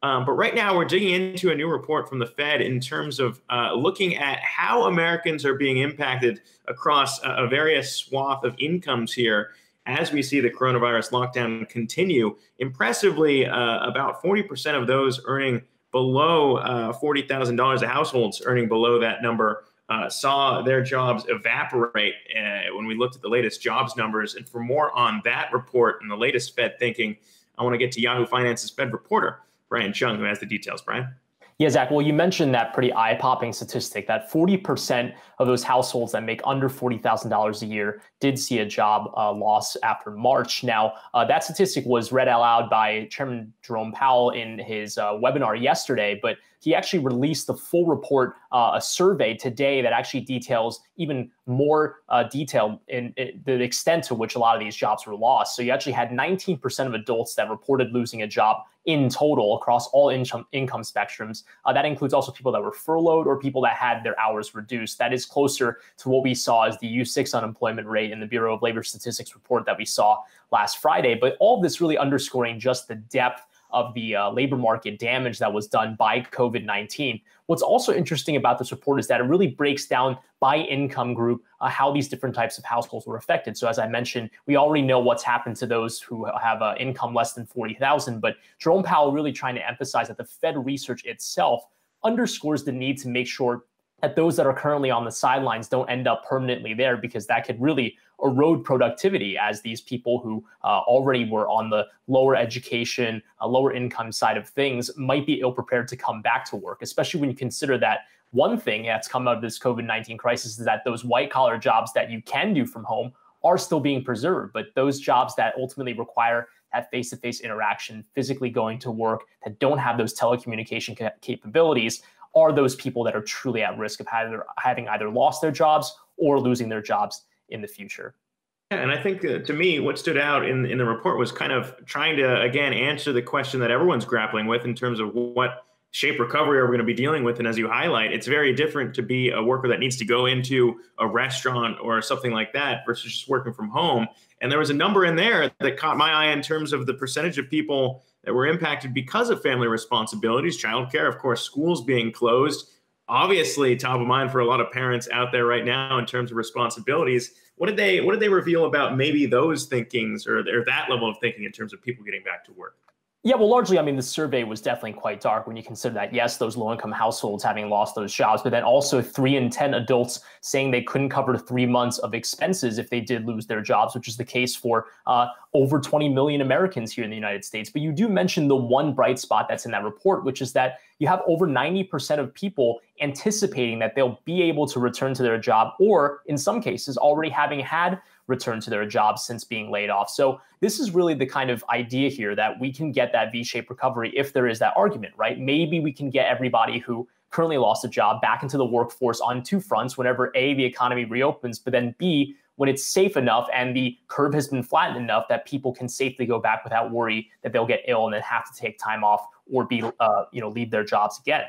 But right now, we're digging into a new report from the Fed in terms of looking at how Americans are being impacted across a various swath of incomes here as we see the coronavirus lockdown continue. Impressively, about 40% of those earning below $40,000, the households earning below that number, saw their jobs evaporate when we looked at the latest jobs numbers. And for more on that report and the latest Fed thinking, I want to get to Yahoo Finance's Fed reporter, Brian Cheung, who has the details. Brian? Yeah, Zach, well, you mentioned that pretty eye-popping statistic that 40% of those households that make under $40,000 a year did see a job loss after March. Now, that statistic was read out loud by Chairman Jerome Powell in his webinar yesterday, but he actually released the full report, a survey today that actually details even more detail in the extent to which a lot of these jobs were lost. So you actually had 19% of adults that reported losing a job in total across all income spectrums. That includes also people that were furloughed or people that had their hours reduced. That is closer to what we saw as the U6 unemployment rate in the Bureau of Labor Statistics report that we saw last Friday. But all of this really underscoring just the depth of the labor market damage that was done by COVID-19. What's also interesting about this report is that it really breaks down by income group how these different types of households were affected. So as I mentioned, we already know what's happened to those who have income less than $40,000, but Jerome Powell really trying to emphasize that the Fed research itself underscores the need to make sure that those that are currently on the sidelines don't end up permanently there, because that could really erode productivity as these people who already were on the lower education, lower income side of things might be ill prepared to come back to work, especially when you consider that one thing that's come out of this COVID-19 crisis is that those white collar jobs that you can do from home are still being preserved. But those jobs that ultimately require that face-to-face interaction, physically going to work, that don't have those telecommunication capabilities, are those people that are truly at risk of having either lost their jobs or losing their jobs in the future. Yeah, and I think to me, what stood out in the report was kind of trying to, again, answer the question that everyone's grappling with in terms of what shape recovery are we going to be dealing with. And as you highlight, it's very different to be a worker that needs to go into a restaurant or something like that versus just working from home. And there was a number in there that caught my eye in terms of the percentage of people that were impacted because of family responsibilities, childcare, of course, schools being closed. Obviously, top of mind for a lot of parents out there right now in terms of responsibilities. What did they reveal about maybe those thinkings or that level of thinking in terms of people getting back to work? Yeah, well, largely, I mean, the survey was definitely quite dark when you consider that, yes, those low-income households having lost those jobs, but then also 3 in 10 adults saying they couldn't cover 3 months of expenses if they did lose their jobs, which is the case for over 20 million Americans here in the United States. But you do mention the one bright spot that's in that report, which is that you have over 90% of people anticipating that they'll be able to return to their job, or in some cases already having had return to their jobs since being laid off. So this is really the kind of idea here that we can get that V-shaped recovery if there is that argument, right? Maybe we can get everybody who currently lost a job back into the workforce on 2 fronts whenever A, the economy reopens, but then B, when it's safe enough and the curve has been flattened enough that people can safely go back without worry that they'll get ill and then have to take time off or be, leave their jobs again.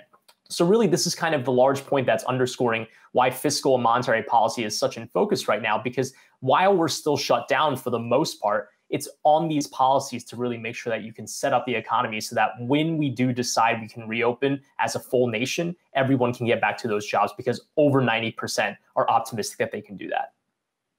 So really, this is kind of the large point that's underscoring why fiscal and monetary policy is such in focus right now, because while we're still shut down for the most part, it's on these policies to really make sure that you can set up the economy so that when we do decide we can reopen as a full nation, everyone can get back to those jobs, because over 90% are optimistic that they can do that.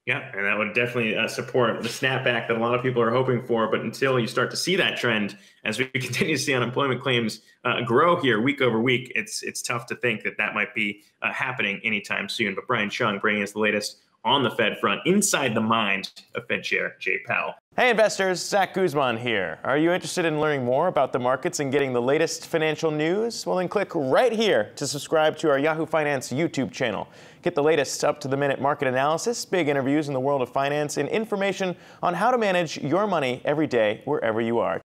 Yeah, and that would definitely support the snapback that a lot of people are hoping for. But until you start to see that trend, as we continue to see unemployment claims grow here week over week, it's tough to think that might be happening anytime soon. But Brian Cheung bringing us the latest on the Fed front, inside the mind of Fed Chair Jay Powell. Hey investors, Zack Guzman here. Are you interested in learning more about the markets and getting the latest financial news? Well, then click right here to subscribe to our Yahoo Finance YouTube channel. Get the latest up-to-the-minute market analysis, big interviews in the world of finance, and information on how to manage your money every day wherever you are.